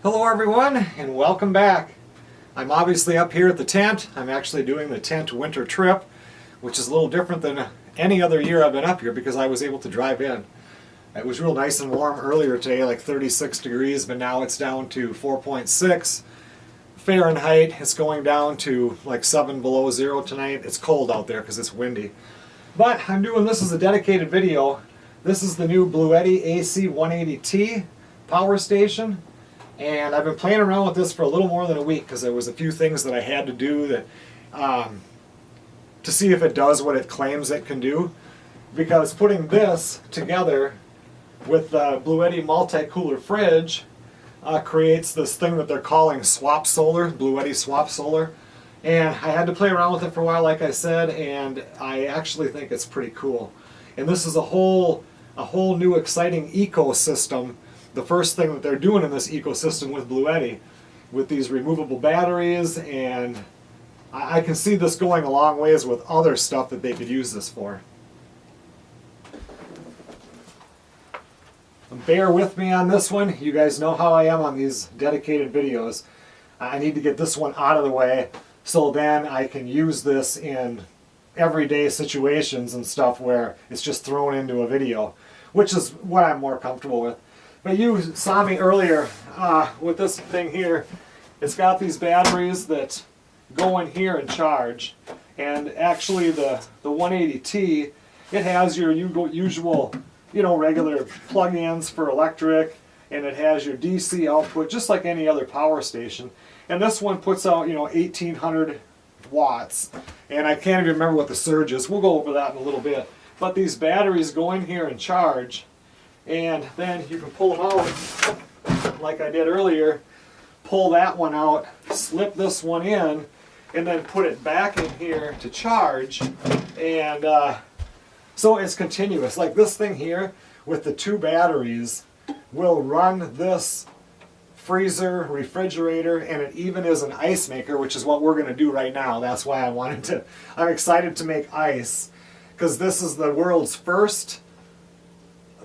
Hello everyone and welcome back. I'm obviously up here at the tent. I'm actually doing the tent winter trip, which is a little different than any other year I've been up here because I was able to drive in. It was real nice and warm earlier today, like 36 degrees, but now it's down to 4.6 Fahrenheit. It's going down to like 7 below zero tonight. It's cold out there because it's windy. But I'm doing this as a dedicated video. This is the new Bluetti AC180T power station. And I've been playing around with this for a little more than a week because there was a few things that I had to do that to see if it does what it claims it can do. Because putting this together with the Bluetti multicooler fridge creates this thing that they're calling Swap Solar, Bluetti Swap Solar. And I had to play around with it for a while, like I said, and I actually think it's pretty cool. And this is a whole new exciting ecosystem. The first thing that they're doing in this ecosystem with Bluetti, with these removable batteries, and I can see this going a long ways with other stuff that they could use this for. Bear with me on this one. You guys know how I am on these dedicated videos. I need to get this one out of the way so then I can use this in everyday situations and stuff where it's just thrown into a video, which is what I'm more comfortable with. But you saw me earlier with this thing here. It's got these batteries that go in here and charge. And actually the 180T, it has your usual, regular plug-ins for electric, and it has your DC output just like any other power station. And this one puts out, 1800 watts. And I can't even remember what the surge is. We'll go over that in a little bit. But these batteries go in here and charge. And then you can pull them out like I did earlier, pull that one out, slip this one in, and then put it back in here to charge. And so it's continuous. Like this thing here with the two batteries will run this freezer, refrigerator, and it even is an ice maker, which is what we're going to do right now. That's why I'm excited to make ice, because this is the world's first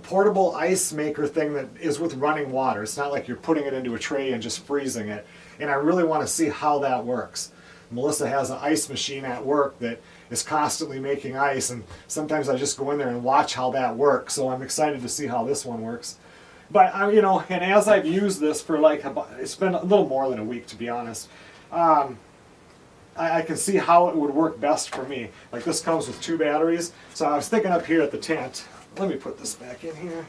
portable ice maker thing that is with running water. It's not like you're putting it into a tray and just freezing it. And I really want to see how that works. Melissa has an ice machine at work that is constantly making ice, and sometimes I just go in there and watch how that works. So I'm excited to see how this one works. But and as I've used this for it's been a little more than a week, to be honest. I can see how it would work best for me. Like this comes with two batteries. So I was thinking up here at the tent. Let me put this back in here.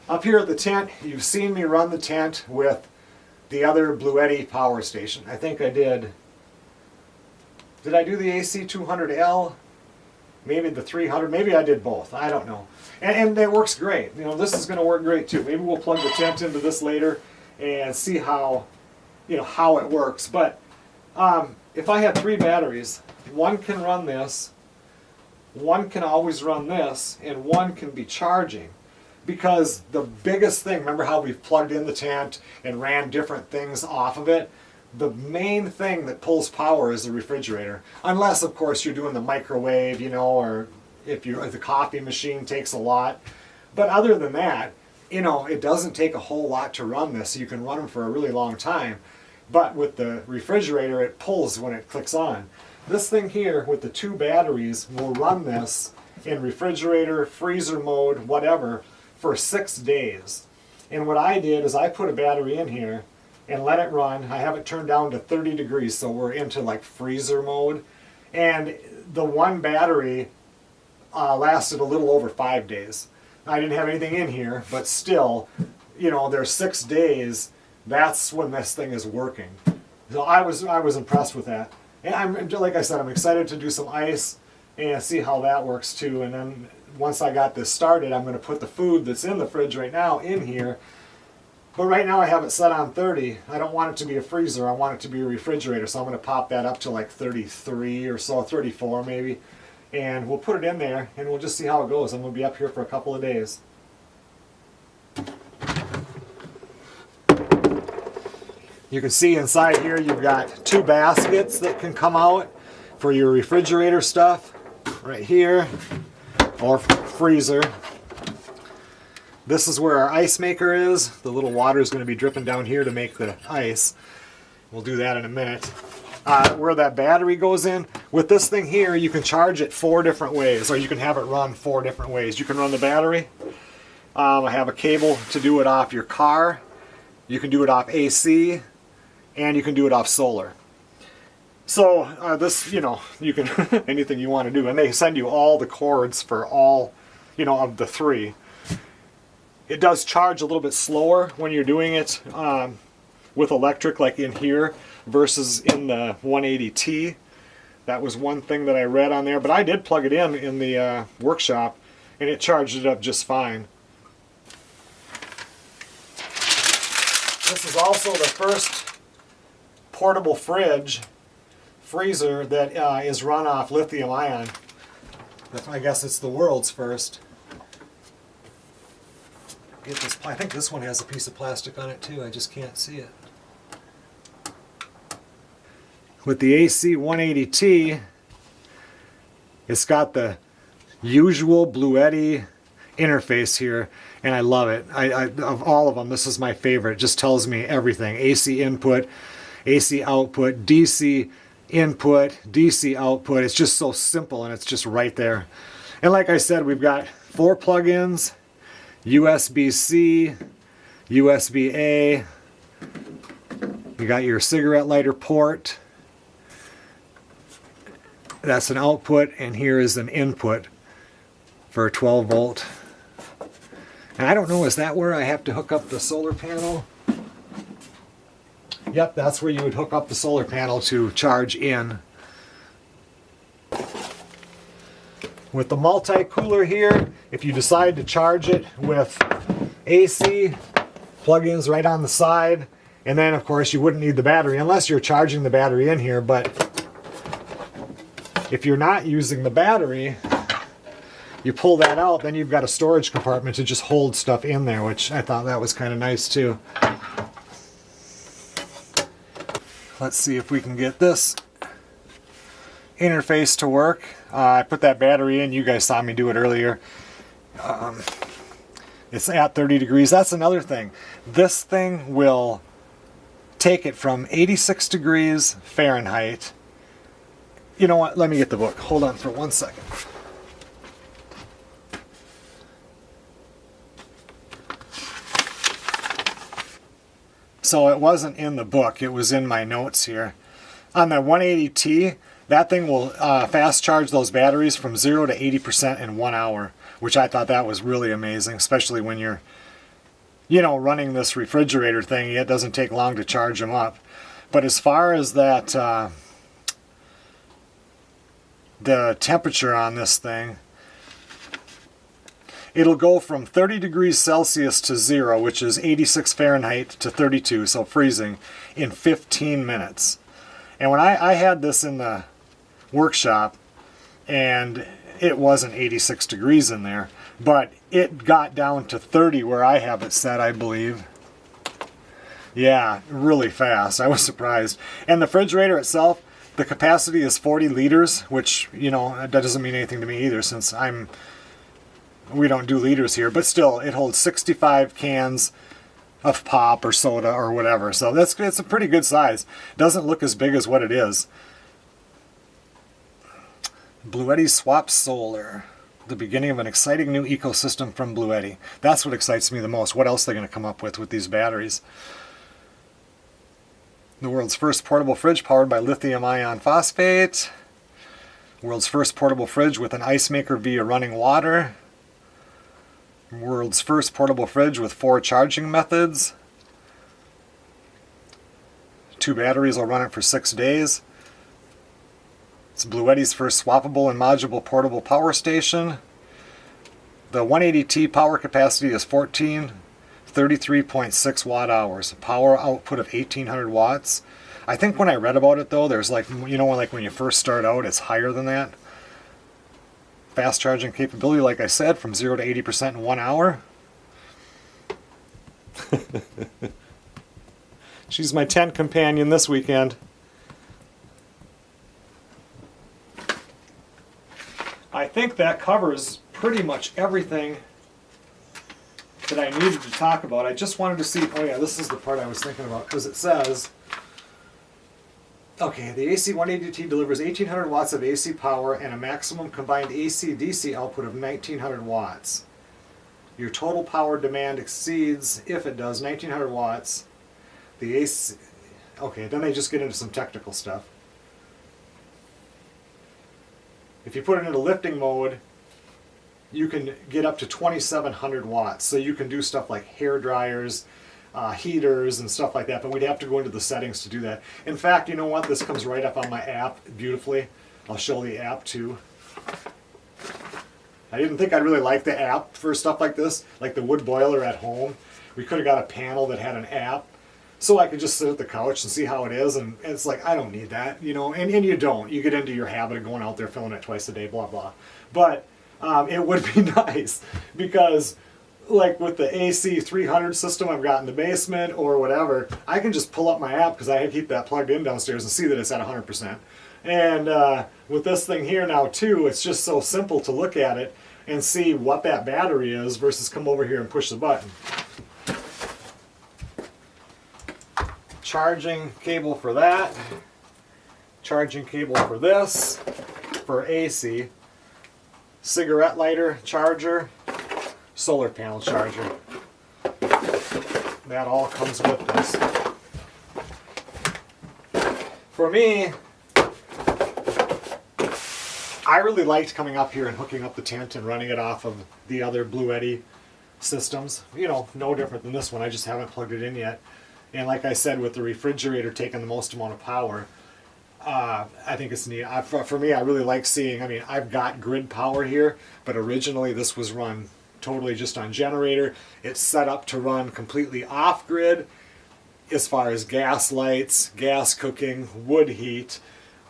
Up here at the tent, you've seen me run the tent with the other Bluetti power station. I think I did. Did I do the AC200L? Maybe the 300? Maybe I did both. I don't know. And it works great. This is going to work great too. Maybe we'll plug the tent into this later and see how, how it works. But if I have three batteries, one can run this, one can always run this, and one can be charging. Because the biggest thing, remember how we've plugged in the tent and ran different things off of it? The main thing that pulls power is the refrigerator. Unless, of course, you're doing the microwave, or if the coffee machine takes a lot. But other than that, it doesn't take a whole lot to run this. So you can run them for a really long time. But with the refrigerator, it pulls when it clicks on. This thing here with the two batteries will run this in refrigerator, freezer mode, whatever, for 6 days. And what I did is I put a battery in here and let it run. I have it turned down to 30 degrees, so we're into like freezer mode. And the one battery lasted a little over 5 days. I didn't have anything in here, but still, there's 6 days. That's when this thing is working. So I was impressed with that. And like I said, I'm excited to do some ice and see how that works too. And then once I got this started, I'm going to put the food that's in the fridge right now in here. But right now I have it set on 30. I don't want it to be a freezer. I want it to be a refrigerator. So I'm going to pop that up to like 33 or so, 34 maybe. And we'll put it in there and we'll just see how it goes. I'm going to be up here for a couple of days. You can see inside here you've got two baskets that can come out for your refrigerator stuff right here, or freezer. This is where our ice maker is. The little water is going to be dripping down here to make the ice. We'll do that in a minute. Where that battery goes in, with this thing here, you can charge it 4 different ways, or you can have it run 4 different ways. You can run the battery. I have a cable to do it off your car. You can do it off AC, and you can do it off solar. So this, you know, you can anything you want to do, and they send you all the cords for all, you know, of the 3. It does charge a little bit slower when you're doing it with electric, like in here, versus in the 180T. That was one thing that I read on there, but I did plug it in the workshop, and it charged it up just fine. This is also the first portable freezer that is run off lithium ion. I guess it's the world's first. Get this. I think this one has a piece of plastic on it too. I just can't see it. With the AC180T, it's got the usual Bluetti interface here, and I love it. Of all of them, this is my favorite. It just tells me everything. AC input, AC output, DC input, DC output. It's just so simple, and it's just right there. And like I said, we've got 4 plugins, USB-C, USB-A. You got your cigarette lighter port. That's an output, and here is an input for a 12 volt. And I don't know, is that where I have to hook up the solar panel? Yep, that's where you would hook up the solar panel to charge in. With the multi-cooler here, if you decide to charge it with AC, plug-ins right on the side, and then of course you wouldn't need the battery unless you're charging the battery in here, but if you're not using the battery, you pull that out, then you've got a storage compartment to just hold stuff in there, which I thought that was kind of nice too. Let's see if we can get this interface to work. I put that battery in. You guys saw me do it earlier. It's at 30 degrees. That's another thing. This thing will take it from 86 degrees Fahrenheit. You know what? Let me get the book. Hold on for 1 second. So it wasn't in the book. It was in my notes here. On the 180T, that thing will fast charge those batteries from 0 to 80% in 1 hour, which I thought that was really amazing, especially when you're, you know, running this refrigerator thing. It doesn't take long to charge them up. But as far as that, the temperature on this thing, it'll go from 30 degrees Celsius to 0, which is 86 Fahrenheit, to 32, so freezing, in 15 minutes. And when I had this in the workshop, and it wasn't 86 degrees in there, but it got down to 30 where I have it set, I believe. Yeah, really fast. I was surprised. And the refrigerator itself, the capacity is 40 liters, which, you know, that doesn't mean anything to me either, since we don't do liters here, but still, it holds 65 cans of pop or soda or whatever, so it's a pretty good size. Doesn't look as big as what it is. Bluetti Swap Solar, the beginning of an exciting new ecosystem from Bluetti. That's what excites me the most. What else are they going to come up with these batteries? The world's first portable fridge powered by lithium ion phosphate. World's first portable fridge with an ice maker via running water. World's first portable fridge with 4 charging methods. 2 batteries will run it for 6 days. It's Bluetti's first swappable and modular portable power station. The 180T power capacity is 33.6 watt hours. Power output of 1800 watts. I think when I read about it though, there's like, you know, like when you first start out, it's higher than that. Fast charging capability, like I said, from 0 to 80% in 1 hour. She's my tent companion this weekend. I think that covers pretty much everything that I needed to talk about. I just wanted to see, oh yeah, this is the part I was thinking about, because it says, okay, the AC180T delivers 1800 watts of AC power and a maximum combined AC-DC output of 1900 watts. Your total power demand exceeds, if it does, 1900 watts. The AC, okay, then they just get into some technical stuff. If you put it into lifting mode, you can get up to 2700 watts. So you can do stuff like hair dryers, heaters and stuff like that, but we'd have to go into the settings to do that. In fact, you know what? This comes right up on my app beautifully. I'll show the app too. I didn't think I'd really like the app for stuff like this, like the wood boiler at home. We could have got a panel that had an app, so I could just sit at the couch and see how it is, and it's like, I don't need that, you know, and you don't. You get into your habit of going out there filling it twice a day, blah, blah. But it would be nice, because like with the AC300 system I've got in the basement or whatever, I can just pull up my app because I keep that plugged in downstairs and see that it's at 100%. And with this thing here now too, it's just so simple to look at it and see what that battery is versus come over here and push the button. Charging cable for that, charging cable for this, for AC, cigarette lighter charger, solar panel charger. That all comes with this. For me, I really liked coming up here and hooking up the tent and running it off of the other Bluetti systems. You know, no different than this one. I just haven't plugged it in yet. And like I said, with the refrigerator taking the most amount of power, I think it's neat. For me, I really like seeing, I mean, I've got grid power here, but originally this was run totally just on generator. It's set up to run completely off grid as far as gas lights, gas cooking, wood heat.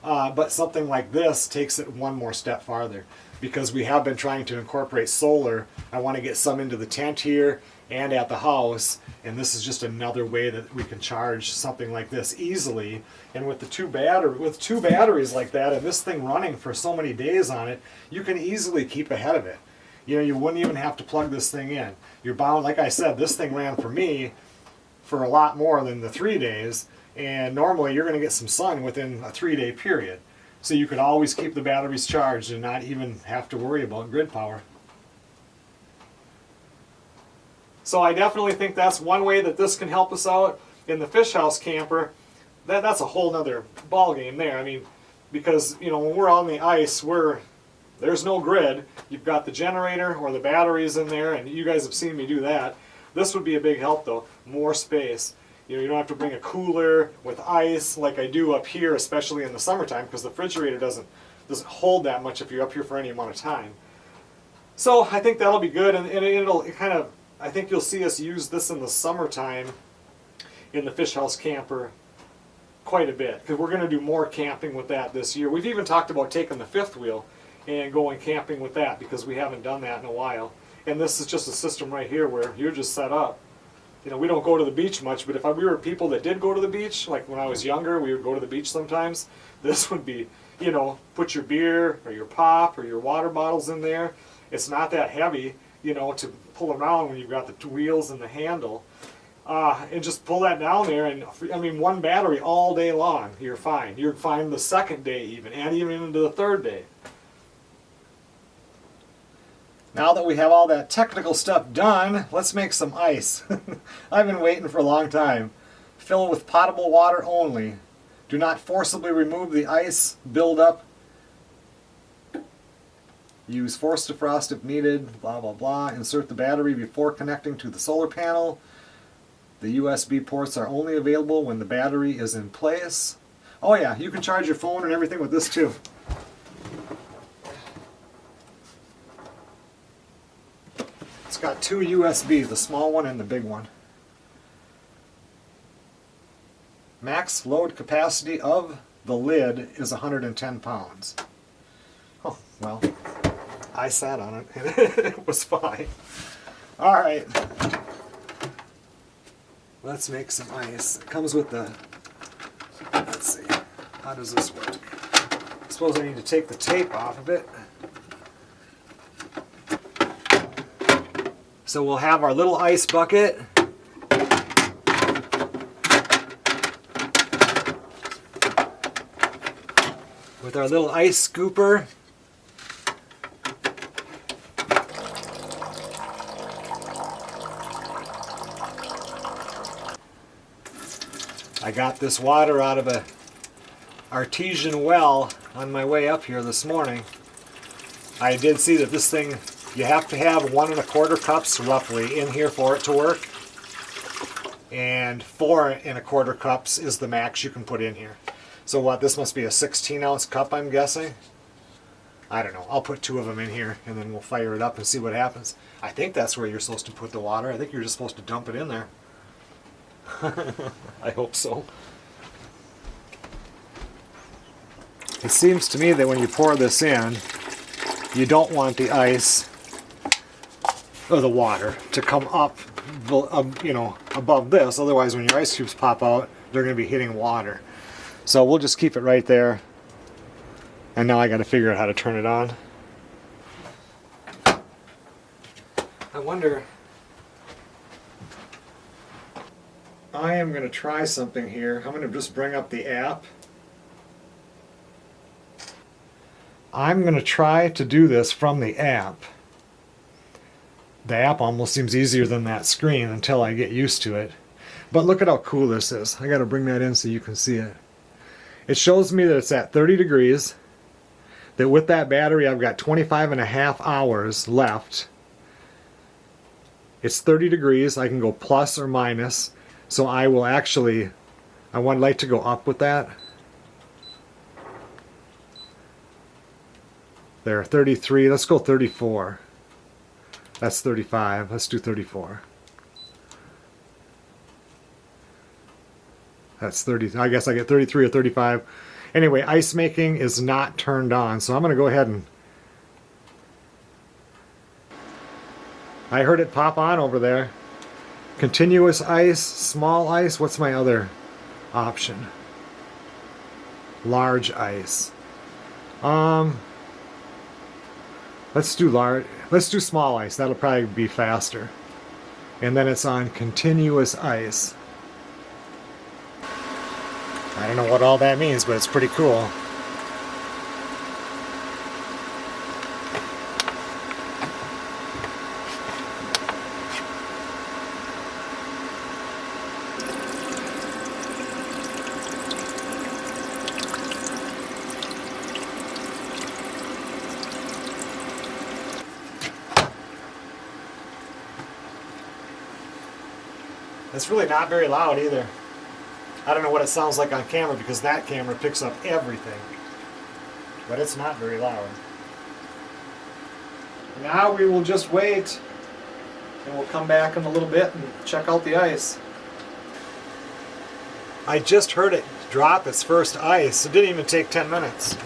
But something like this takes it one more step farther, because we have been trying to incorporate solar. I want to get some into the tent here and at the house, and this is just another way that we can charge something like this easily. And with two batteries like that, and this thing running for so many days on it, you can easily keep ahead of it. You know, you wouldn't even have to plug this thing in. You're bound, like I said, this thing ran for me for a lot more than the 3 days, and normally you're going to get some sun within a 3-day period. So you could always keep the batteries charged and not even have to worry about grid power. So I definitely think that's one way that this can help us out. In the fish house camper, that's a whole nother ball game there. I mean, because, you know, when we're on the ice, there's no grid. You've got the generator or the batteries in there, and you guys have seen me do that. This would be a big help though, more space. You know, you don't have to bring a cooler with ice like I do up here, especially in the summertime, because the refrigerator doesn't hold that much if you're up here for any amount of time. So I think that'll be good, and it'll kind of, I think you'll see us use this in the summertime in the fish house camper quite a bit, because we're going to do more camping with that this year. We've even talked about taking the fifth wheel and going camping with that, because we haven't done that in a while. And this is just a system right here where you're just set up. You know, we don't go to the beach much, but if we were people that did go to the beach, like when I was younger, we would go to the beach sometimes, this would be, you know, put your beer or your pop or your water bottles in there. It's not that heavy, you know, to pull around when you've got the wheels and the handle. And just pull that down there, and I mean, one battery all day long, you're fine. You're fine the second day even, and even into the third day. Now that we have all that technical stuff done, let's make some ice. I've been waiting for a long time. Fill with potable water only. Do not forcibly remove the ice buildup. Use force defrost if needed, blah, blah, blah. Insert the battery before connecting to the solar panel. The USB ports are only available when the battery is in place. Oh yeah, you can charge your phone and everything with this too. It's got two USBs, the small one and the big one. Max load capacity of the lid is 110 pounds. Oh, well, I sat on it and it was fine. Alright, let's make some ice. It comes with the, let's see, how does this work? I suppose I need to take the tape off of it. So we'll have our little ice bucket. With our little ice scooper. I got this water out of a artesian well on my way up here this morning. I did see that this thing, you have to have 1 1/4 cups roughly in here for it to work. And 4 1/4 cups is the max you can put in here. So what, this must be a 16-ounce cup, I'm guessing? I don't know. I'll put 2 of them in here and then we'll fire it up and see what happens. I think that's where you're supposed to put the water. I think you're just supposed to dump it in there. I hope so. It seems to me that when you pour this in, you don't want the ice or the water to come up, you know, above this. Otherwise, when your ice cubes pop out, they're going to be hitting water. So we'll just keep it right there. And now I got to figure out how to turn it on. I wonder. I am going to try something here. I'm going to just bring up the app. I'm going to try to do this from the app. The app almost seems easier than that screen until I get used to it. But look at how cool this is. I got to bring that in so you can see it. It shows me that it's at 30 degrees. That with that battery I've got 25.5 hours left. It's 30 degrees. I can go plus or minus. So I will actually, I would like to go up with that. There, 33. Let's go 34. That's 35. Let's do 34. That's 30. I guess I get 33 or 35. Anyway, ice making is not turned on, so I'm going to go ahead and... I heard it pop on over there. Continuous ice, small ice. What's my other option? Large ice. Let's do large. Let's do small ice. That'll probably be faster. And then it's on continuous ice. I don't know what all that means, but it's pretty cool. It's really not very loud either. I don't know what it sounds like on camera because that camera picks up everything. But it's not very loud. Now we will just wait and we'll come back in a little bit and check out the ice. I just heard it drop its first ice. It didn't even take 10 minutes.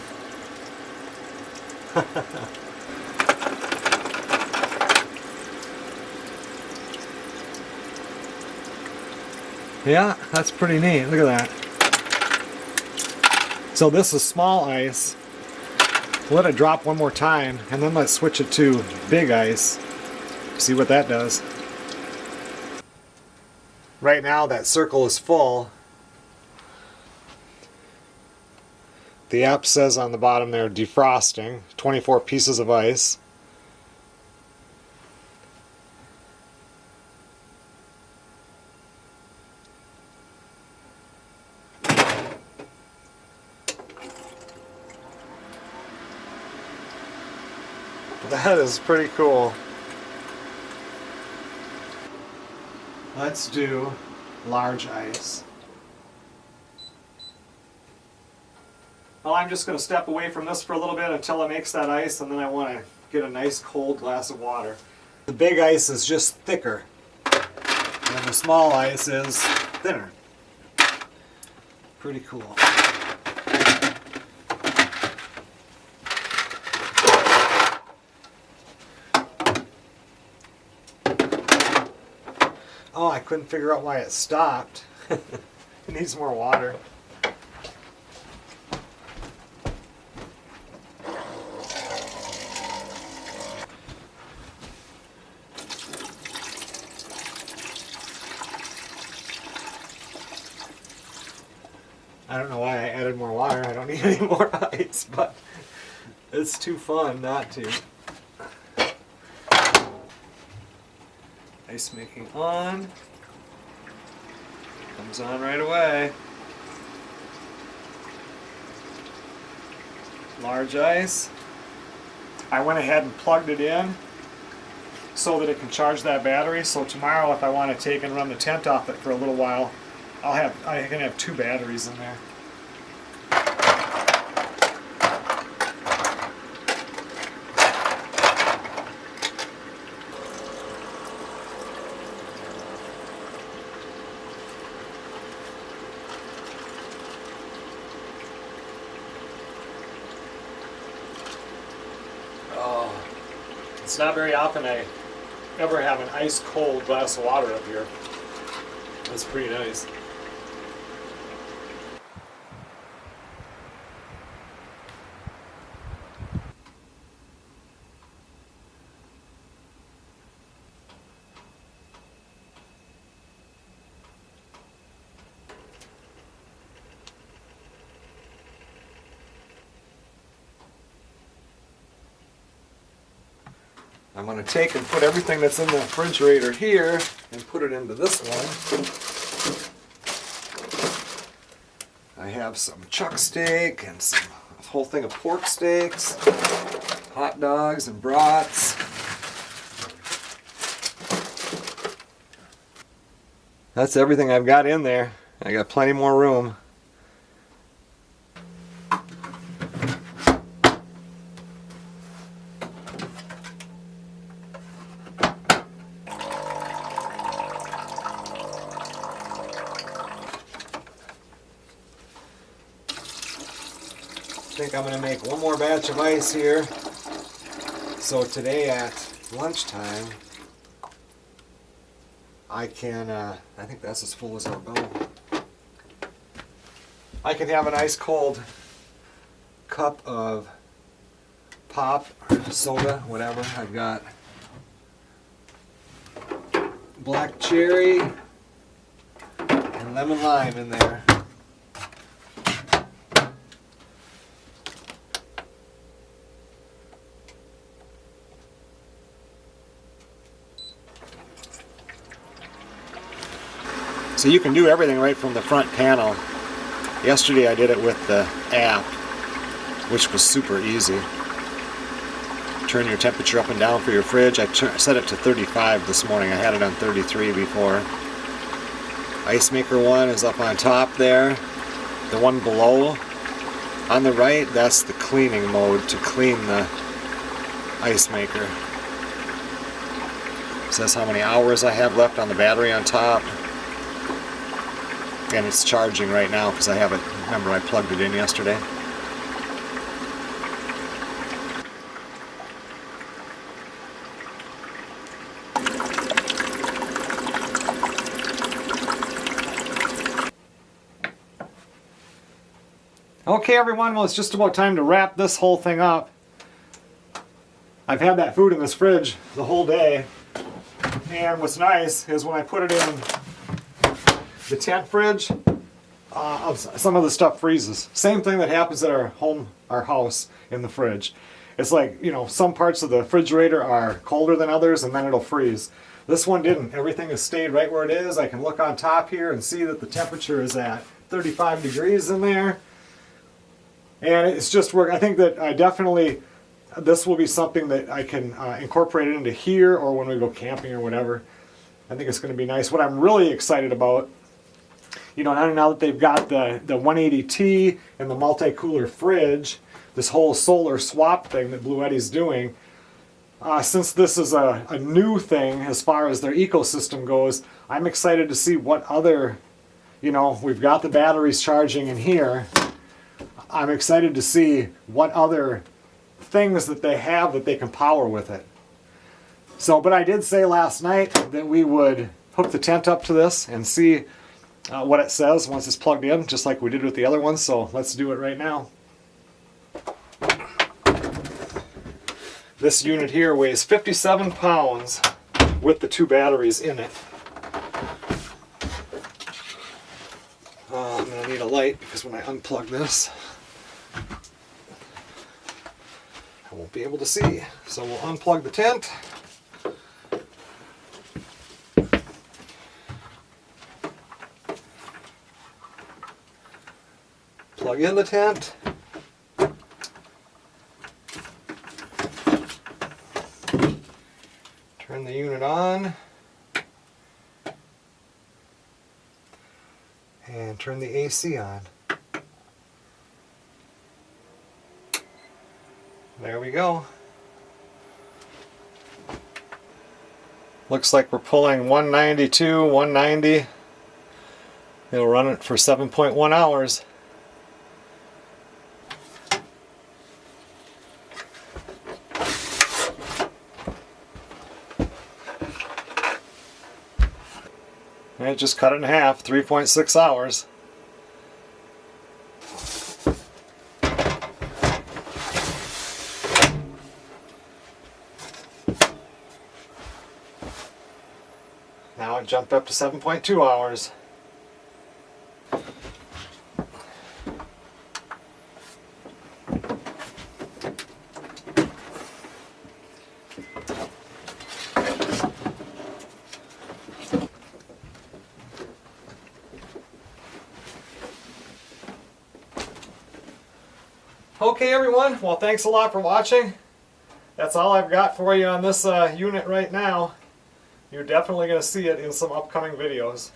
Yeah, that's pretty neat. Look at that. So this is small ice. We'll let it drop one more time, and then let's switch it to big ice. See what that does. Right now that circle is full. The app says on the bottom there, defrosting, 24 pieces of ice. That is pretty cool. Let's do large ice. Well, I'm just going to step away from this for a little bit until it makes that ice, and then I want to get a nice cold glass of water. The big ice is just thicker, and the small ice is thinner. Pretty cool. Oh, I couldn't figure out why it stopped. It needs more water. I don't know why I added more wire. I don't need any more ice, but it's too fun not to. Ice making on. Comes on right away. Large ice. I went ahead and plugged it in so that it can charge that battery. So tomorrow, if I want to take and run the tent off it for a little while, I can have 2 batteries in there. It's not very often I ever have an ice cold glass of water up here. That's pretty nice. I'm going to take and put everything that's in the refrigerator here and put it into this one. I have some chuck steak and a whole thing of pork steaks, hot dogs and brats. That's everything I've got in there. I got plenty more room. I think I'm going to make one more batch of ice here. So today at lunchtime, I can, I think that's as full as I'll go. I can have an ice cold cup of pop, or soda, whatever. I've got black cherry and lemon lime in there. So you can do everything right from the front panel. Yesterday I did it with the app, which was super easy. Turn your temperature up and down for your fridge. I set it to 35 this morning. I had it on 33 before. Ice maker one is up on top there. The one below on the right, that's the cleaning mode to clean the ice maker. It says how many hours I have left on the battery on top. And it's charging right now because I have it, remember I plugged it in yesterday. Okay everyone, well it's just about time to wrap this whole thing up. I've had that food in this fridge the whole day, and what's nice is when I put it in the tent fridge, some of the stuff freezes. Same thing that happens at our house in the fridge. It's like, you know, some parts of the refrigerator are colder than others and then it'll freeze. This one didn't. Everything has stayed right where it is. I can look on top here and see that the temperature is at 35 degrees in there. And it's just work. I think that this will be something that I can incorporate it into here or when we go camping or whatever. I think it's going to be nice. What I'm really excited about, you know, now that they've got the 180T and the multicooler fridge, this whole SolarSwap thing that Bluetti's doing, since this is a new thing as far as their ecosystem goes, I'm excited to see what other, you know, we've got the batteries charging in here. I'm excited to see what other things that they have that they can power with it. So, but I did say last night that we would hook the tent up to this and see what it says once it's plugged in, just like we did with the other ones, so let's do it right now. This unit here weighs 57 pounds with the 2 batteries in it. I'm going to need a light. light because when I unplug this, I won't be able to see. So we'll unplug the tent. Plug in the tent. Turn the unit on. And turn the AC on. There we go. Looks like we're pulling 192, 190. It'll run it for 7.1 hours. And it just cut it in half, 3.6 hours. Now it jumped up to 7.2 hours. Okay everyone, well thanks a lot for watching. That's all I've got for you on this unit right now. You're definitely going to see it in some upcoming videos.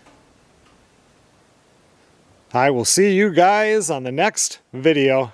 I will see you guys on the next video.